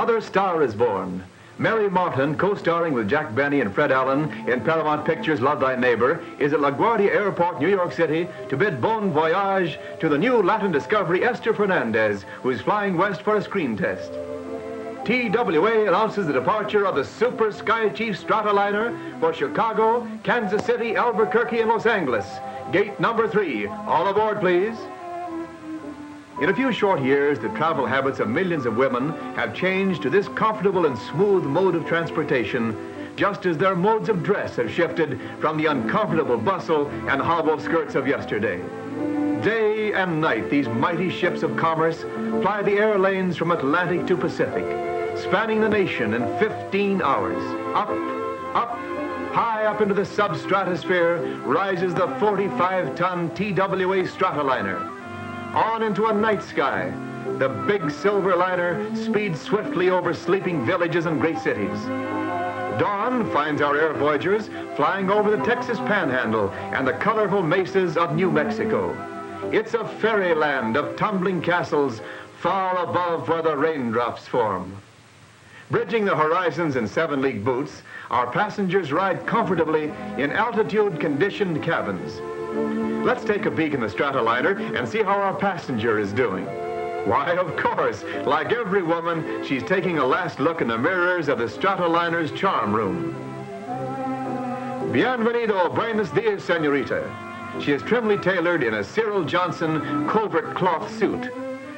Another star is born. Mary Martin, co-starring with Jack Benny and Fred Allen in Paramount Pictures' Love Thy Neighbor, is at LaGuardia Airport, New York City, to bid bon voyage to the new Latin discovery Esther Fernandez, who is flying west for a screen test. TWA announces the departure of the Super Sky Chief Stratoliner for Chicago, Kansas City, Albuquerque, and Los Angeles. Gate number 3. All aboard, please. In a few short years, the travel habits of millions of women have changed to this comfortable and smooth mode of transportation, just as their modes of dress have shifted from the uncomfortable bustle and hobbled skirts of yesterday. Day and night, these mighty ships of commerce ply the air lanes from Atlantic to Pacific, spanning the nation in 15 hours. Up, high up into the substratosphere rises the 45-ton TWA Stratoliner. On into a night sky, the big silver liner speeds swiftly over sleeping villages and great cities. Dawn finds our air voyagers flying over the Texas Panhandle and the colorful mesas of New Mexico. It's a fairyland of tumbling castles far above where the raindrops form. Bridging the horizons in 7-league boots, our passengers ride comfortably in altitude-conditioned cabins. Let's take a peek in the Stratoliner and see how our passenger is doing. Why, of course, like every woman, she's taking a last look in the mirrors of the Stratoliner's charm room. Bienvenido, buenos dias, señorita. She is trimly tailored in a Cyril Johnson covert cloth suit.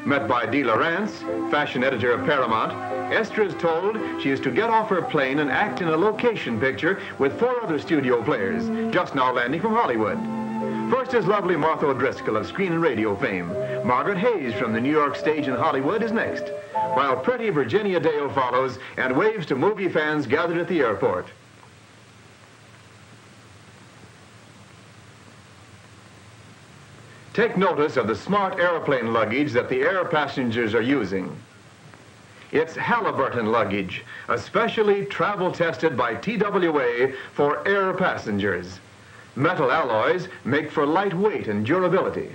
Met by Dee Lawrence, fashion editor of Paramount, Esther is told she is to get off her plane and act in a location picture with 4 other studio players, just now landing from Hollywood. First is lovely Martha O'Driscoll of screen and radio fame. Margaret Hayes from the New York stage in Hollywood is next, while pretty Virginia Dale follows and waves to movie fans gathered at the airport. Take notice of the smart airplane luggage that the air passengers are using. It's Halliburton luggage, especially travel tested by TWA for air passengers. Metal alloys make for light weight and durability.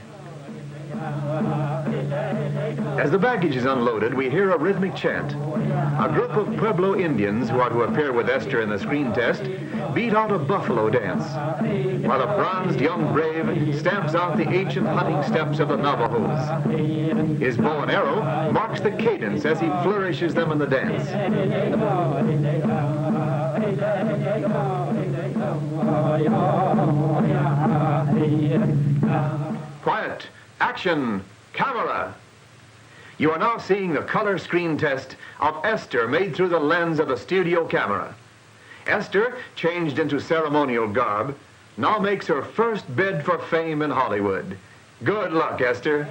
As the baggage is unloaded, we hear a rhythmic chant. A group of Pueblo Indians who are to appear with Esther in the screen test beat out a buffalo dance, while a bronzed young brave stamps out the ancient hunting steps of the Navajos. His bow and arrow marks the cadence as he flourishes them in the dance. Quiet, action, camera. You are now seeing the color screen test of Esther made through the lens of the studio camera. Esther, changed into ceremonial garb, now makes her first bid for fame in Hollywood. Good luck, Esther.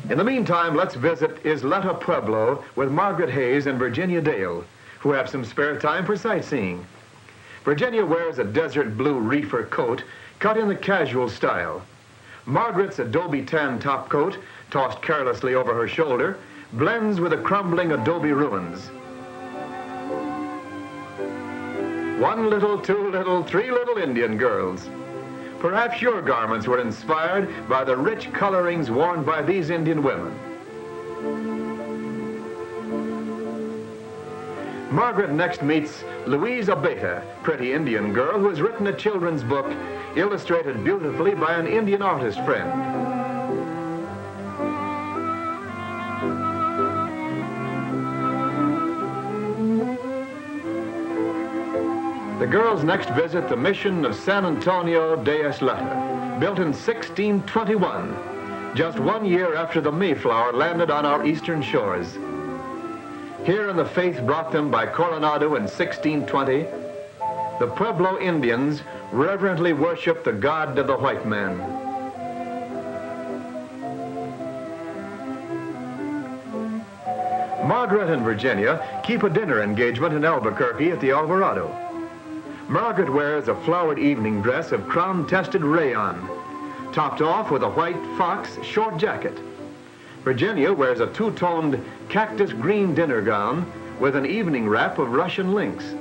In the meantime, let's visit Isleta Pueblo with Margaret Hayes and Virginia Dale, who have some spare time for sightseeing. Virginia wears a desert blue reefer coat cut in the casual style. Margaret's adobe tan top coat, tossed carelessly over her shoulder, blends with the crumbling adobe ruins. 1 little, 2 little, 3 little Indian girls. Perhaps your garments were inspired by the rich colorings worn by these Indian women. Margaret next meets Louise Abeta, pretty Indian girl who has written a children's book illustrated beautifully by an Indian artist friend. The girls next visit the mission of San Antonio de Isleta, built in 1621, just 1 year after the Mayflower landed on our eastern shores. Here in the faith brought them by Coronado in 1620, the Pueblo Indians reverently worship the God of the white man. Margaret and Virginia keep a dinner engagement in Albuquerque at the Alvarado. Margaret wears a flowered evening dress of crown-tested rayon, topped off with a white fox short jacket. Virginia wears a two-toned cactus green dinner gown with an evening wrap of Russian lynx.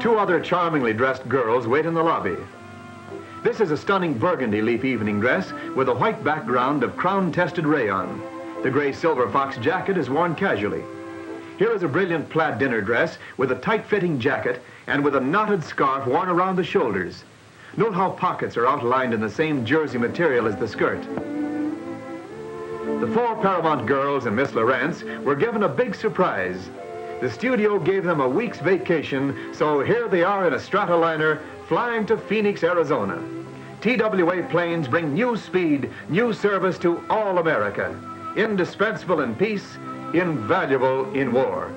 Two other charmingly dressed girls wait in the lobby. This is a stunning burgundy leaf evening dress with a white background of crown-tested rayon. The gray silver fox jacket is worn casually. Here is a brilliant plaid dinner dress with a tight-fitting jacket and with a knotted scarf worn around the shoulders. Note how pockets are outlined in the same jersey material as the skirt. The four Paramount girls and Miss Lawrence were given a big surprise. The studio gave them a week's vacation, so here they are in a Stratoliner flying to Phoenix, Arizona. TWA planes bring new speed, new service to all America. Indispensable in peace, invaluable in war.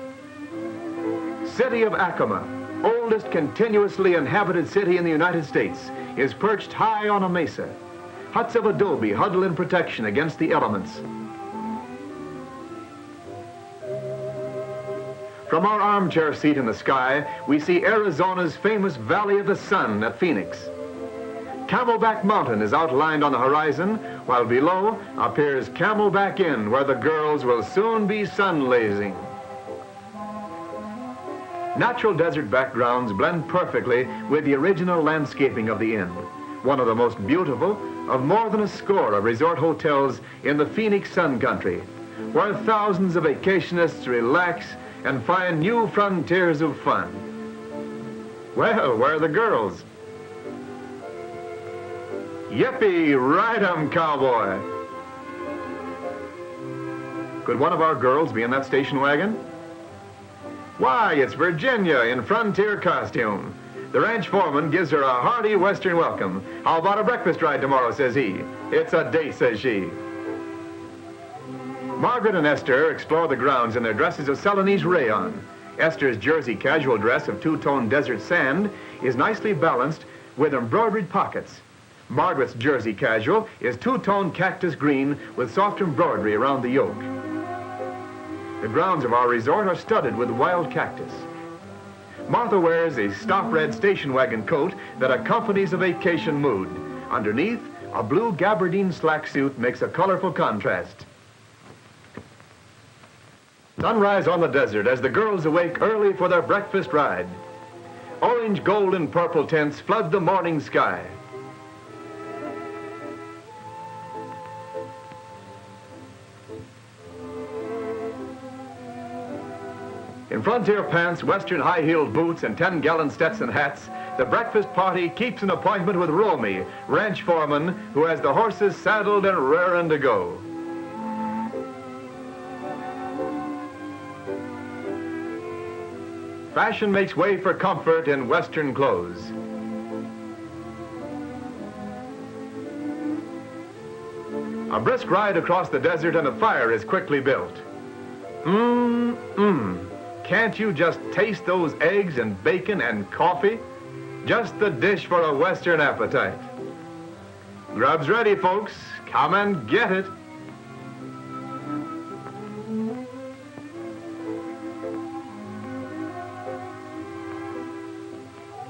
City of Acoma, oldest continuously inhabited city in the United States, is perched high on a mesa. Huts of adobe huddle in protection against the elements. From our armchair seat in the sky, we see Arizona's famous Valley of the Sun at Phoenix. Camelback Mountain is outlined on the horizon, while below appears Camelback Inn, where the girls will soon be sunlasing. Natural desert backgrounds blend perfectly with the original landscaping of the inn, one of the most beautiful of more than a score of resort hotels in the Phoenix Sun Country, where thousands of vacationists relax and find new frontiers of fun. Well, where are the girls? Yippee, ride 'em, cowboy. Could one of our girls be in that station wagon? Why, it's Virginia in frontier costume. The ranch foreman gives her a hearty Western welcome. How about a breakfast ride tomorrow, says he. It's a date, says she. Margaret and Esther explore the grounds in their dresses of Celanese rayon. Esther's jersey casual dress of two-tone desert sand is nicely balanced with embroidered pockets. Margaret's jersey casual is two-tone cactus green with soft embroidery around the yoke. The grounds of our resort are studded with wild cactus. Martha wears a stop red station wagon coat that accompanies a vacation mood. Underneath, a blue gabardine slack suit makes a colorful contrast. Sunrise on the desert as the girls awake early for their breakfast ride. Orange, gold, and purple tints flood the morning sky. In frontier pants, Western high-heeled boots, and 10-gallon Stetson hats, the breakfast party keeps an appointment with Romy, ranch foreman, who has the horses saddled and raring to go. Fashion makes way for comfort in Western clothes. A brisk ride across the desert and a fire is quickly built. Can't you just taste those eggs and bacon and coffee? Just the dish for a Western appetite. Grub's ready, folks. Come and get it.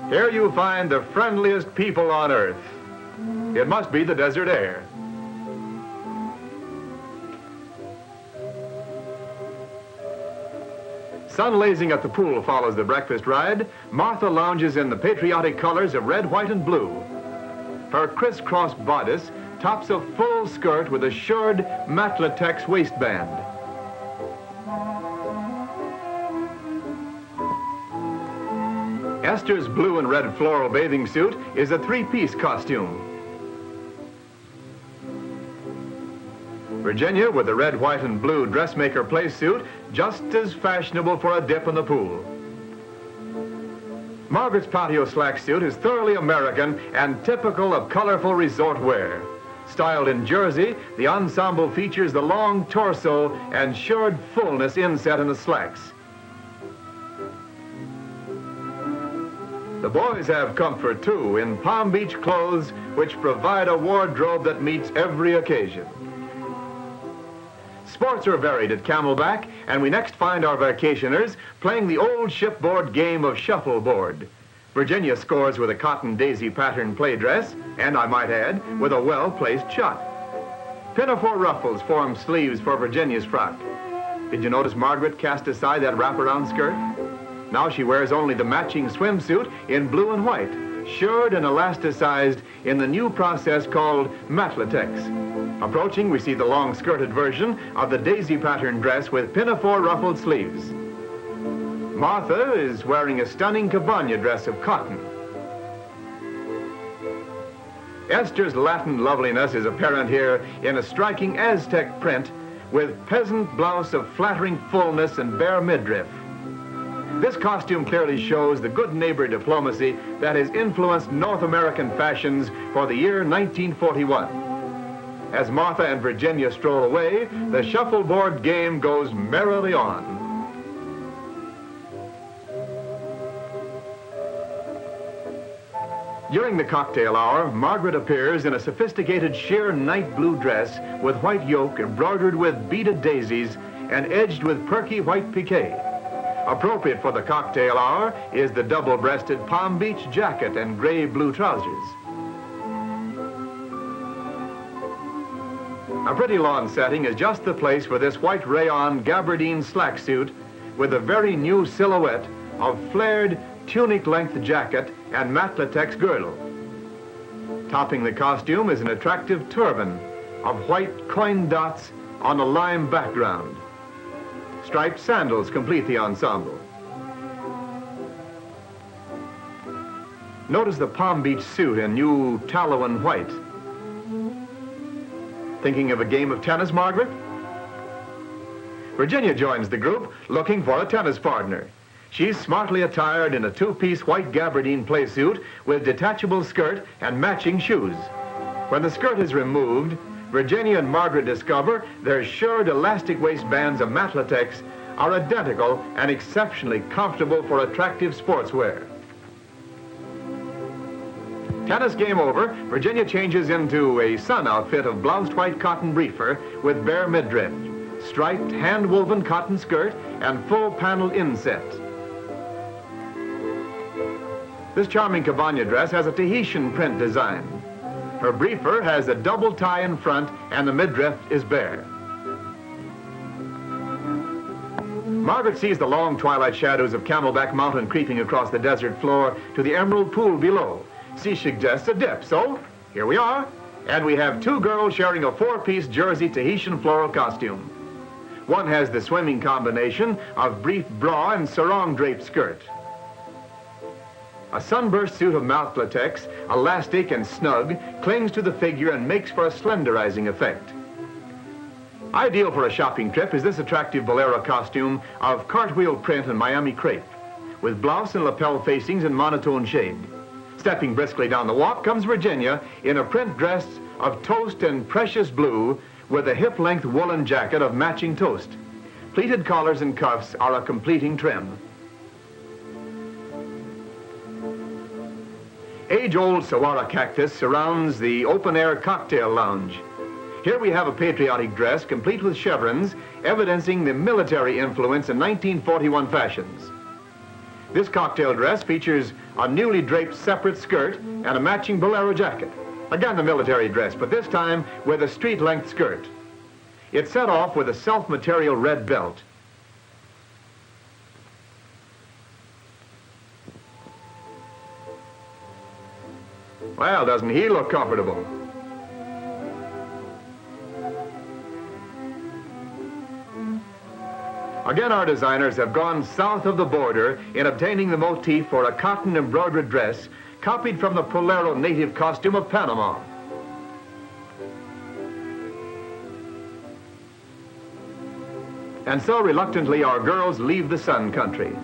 Here you find the friendliest people on earth. It must be the desert air. Sunlasing at the pool follows the breakfast ride. Martha lounges in the patriotic colors of red, white, and blue. Her crisscross bodice tops a full skirt with a shirred matlatex waistband. Esther's blue and red floral bathing suit is a three-piece costume. Virginia, with the red, white, and blue dressmaker place suit, just as fashionable for a dip in the pool. Margaret's patio slack suit is thoroughly American and typical of colorful resort wear. Styled in jersey, the ensemble features the long torso and shirred fullness inset in the slacks. The boys have comfort, too, in Palm Beach clothes, which provide a wardrobe that meets every occasion. Sports are varied at Camelback, and we next find our vacationers playing the old shipboard game of shuffleboard. Virginia scores with a cotton daisy pattern play dress, and I might add, with a well-placed shot. Pinafore ruffles form sleeves for Virginia's frock. Did you notice Margaret cast aside that wraparound skirt? Now she wears only the matching swimsuit in blue and white, shirred and elasticized in the new process called matlatex. Approaching, we see the long-skirted version of the daisy pattern dress with pinafore ruffled sleeves. Martha is wearing a stunning cabana dress of cotton. Esther's Latin loveliness is apparent here in a striking Aztec print with peasant blouse of flattering fullness and bare midriff. This costume clearly shows the good neighbor diplomacy that has influenced North American fashions for the year 1941. As Martha and Virginia stroll away, the shuffleboard game goes merrily on. During the cocktail hour, Margaret appears in a sophisticated sheer night blue dress with white yoke embroidered with beaded daisies and edged with perky white piqué. Appropriate for the cocktail hour is the double-breasted Palm Beach jacket and gray-blue trousers. A pretty lawn setting is just the place for this white rayon gabardine slack suit with a very new silhouette of flared tunic-length jacket and matlatex girdle. Topping the costume is an attractive turban of white coin dots on a lime background. Striped sandals complete the ensemble. Notice the Palm Beach suit in new tallow and white. Thinking of a game of tennis, Margaret? Virginia joins the group looking for a tennis partner. She's smartly attired in a two-piece white gabardine playsuit with detachable skirt and matching shoes. When the skirt is removed, Virginia and Margaret discover their shirred elastic waistbands of matlatex are identical and exceptionally comfortable for attractive sportswear. Tennis game over, Virginia changes into a sun outfit of bloused white cotton briefer with bare midriff, striped hand-woven cotton skirt, and full panel inset. This charming cabana dress has a Tahitian print design. Her briefer has a double tie in front and the midriff is bare. Margaret sees the long twilight shadows of Camelback Mountain creeping across the desert floor to the emerald pool below. She suggests a dip, so here we are. And we have two girls sharing a four-piece jersey Tahitian floral costume. One has the swimming combination of brief bra and sarong draped skirt. A sunburst suit of matlatex, elastic and snug, clings to the figure and makes for a slenderizing effect. Ideal for a shopping trip is this attractive bolero costume of cartwheel print and Miami crepe, with blouse and lapel facings in monotone shade. Stepping briskly down the walk comes Virginia in a print dress of toast and precious blue with a hip-length woolen jacket of matching toast. Pleated collars and cuffs are a completing trim. Age-old saguaro cactus surrounds the open-air cocktail lounge. Here we have a patriotic dress complete with chevrons, evidencing the military influence in 1941 fashions. This cocktail dress features a newly draped separate skirt and a matching bolero jacket. Again, the military dress, but this time with a street-length skirt. It's set off with a self-material red belt. Well, doesn't he look comfortable? Again, our designers have gone south of the border in obtaining the motif for a cotton embroidered dress copied from the Polero native costume of Panama. And so reluctantly our girls leave the sun country.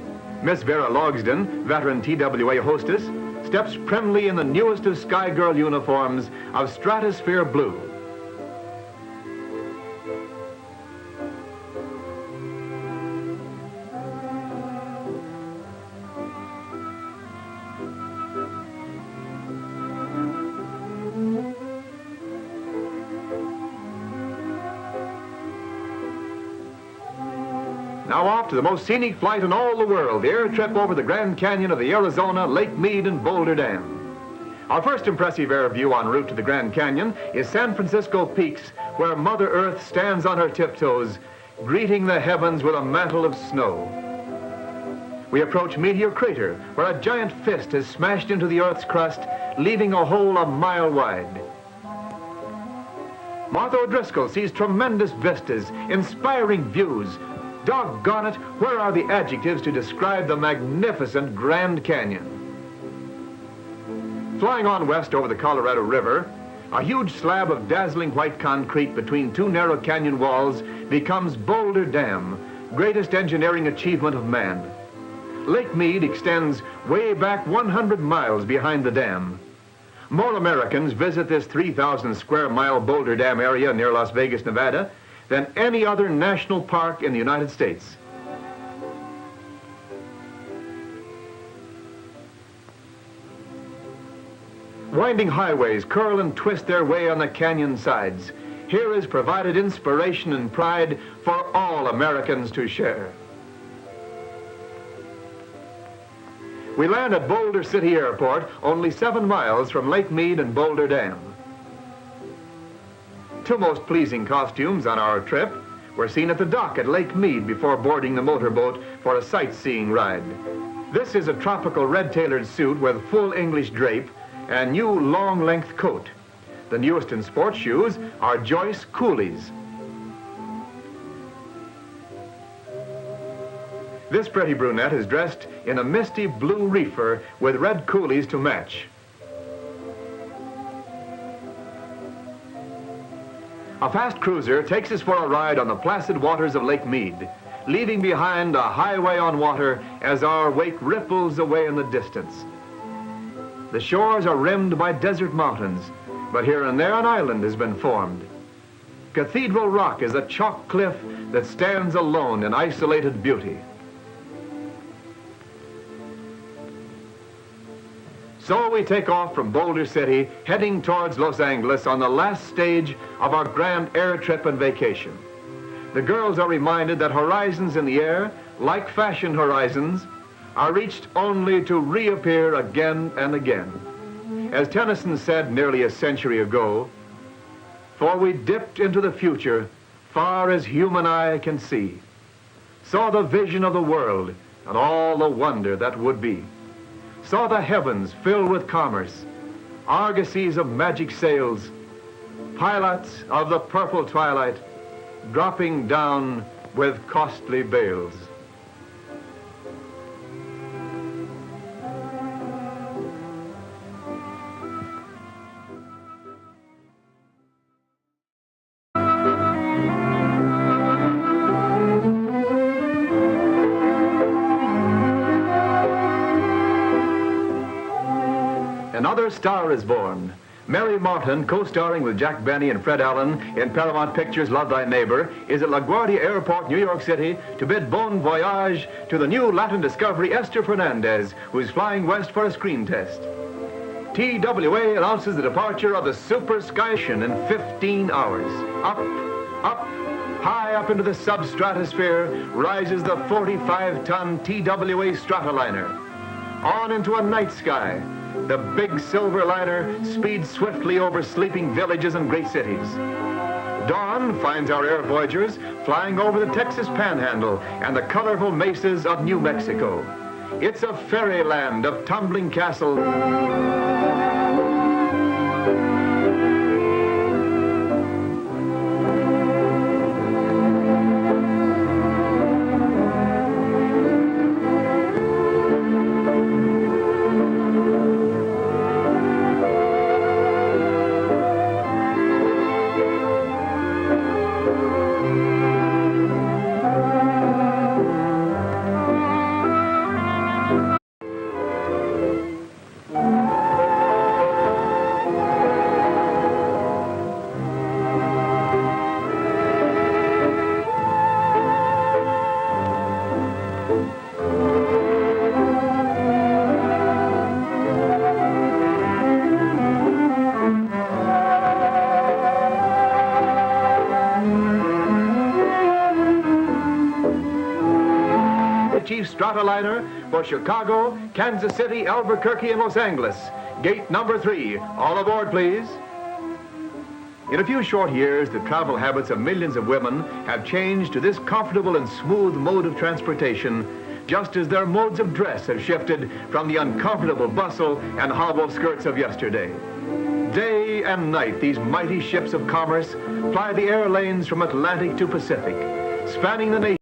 Miss Vera Logsden, veteran TWA hostess, steps primly in the newest of Sky Girl uniforms of stratosphere blue. Now off to the most scenic flight in all the world, the air trip over the Grand Canyon of the Arizona, Lake Mead, and Boulder Dam. Our first impressive air view en route to the Grand Canyon is San Francisco Peaks, where Mother Earth stands on her tiptoes, greeting the heavens with a mantle of snow. We approach Meteor Crater, where a giant fist has smashed into the Earth's crust, leaving a hole a mile wide. Martha O'Driscoll sees tremendous vistas, inspiring views. Doggone it, where are the adjectives to describe the magnificent Grand Canyon? Flying on west over the Colorado River, a huge slab of dazzling white concrete between two narrow canyon walls becomes Boulder Dam, greatest engineering achievement of man. Lake Mead extends way back 100 miles behind the dam. More Americans visit this 3,000 square mile Boulder Dam area near Las Vegas, Nevada, than any other national park in the United States. Winding highways curl and twist their way on the canyon sides. Here is provided inspiration and pride for all Americans to share. We land at Boulder City Airport, only 7 miles from Lake Mead and Boulder Dam. Two most pleasing costumes on our trip were seen at the dock at Lake Mead before boarding the motorboat for a sightseeing ride. This is a tropical red-tailored suit with full English drape and new long-length coat. The newest in sports shoes are Joyce Coolies. This pretty brunette is dressed in a misty blue reefer with red coolies to match. A fast cruiser takes us for a ride on the placid waters of Lake Mead, leaving behind a highway on water as our wake ripples away in the distance. The shores are rimmed by desert mountains, but here and there an island has been formed. Cathedral Rock is a chalk cliff that stands alone in isolated beauty. So we take off from Boulder City, heading towards Los Angeles on the last stage of our grand air trip and vacation. The girls are reminded that horizons in the air, like fashion horizons, are reached only to reappear again and again. As Tennyson said nearly a century ago, "For we dipped into the future, far as human eye can see, saw the vision of the world and all the wonder that would be. Saw the heavens filled with commerce, argosies of magic sails, pilots of the purple twilight, dropping down with costly bales." Another star is born. Mary Martin, co-starring with Jack Benny and Fred Allen in Paramount Pictures' Love Thy Neighbor, is at LaGuardia Airport, New York City, to bid bon voyage to the new Latin discovery Esther Fernandez, who's flying west for a screen test. TWA announces the departure of the Super Skyshin in 15 hours. Up, high up into the substratosphere rises the 45-ton TWA Stratoliner. On into a night sky, the big silver liner speeds swiftly over sleeping villages and great cities. Dawn finds our air voyagers flying over the Texas Panhandle and the colorful mesas of New Mexico. It's a fairyland of tumbling castles. Chief Stratoliner for Chicago, Kansas City, Albuquerque, and Los Angeles. Gate number 3. All aboard, please. In a few short years, the travel habits of millions of women have changed to this comfortable and smooth mode of transportation, just as their modes of dress have shifted from the uncomfortable bustle and hobble skirts of yesterday. Day and night, these mighty ships of commerce ply the air lanes from Atlantic to Pacific, spanning the nation.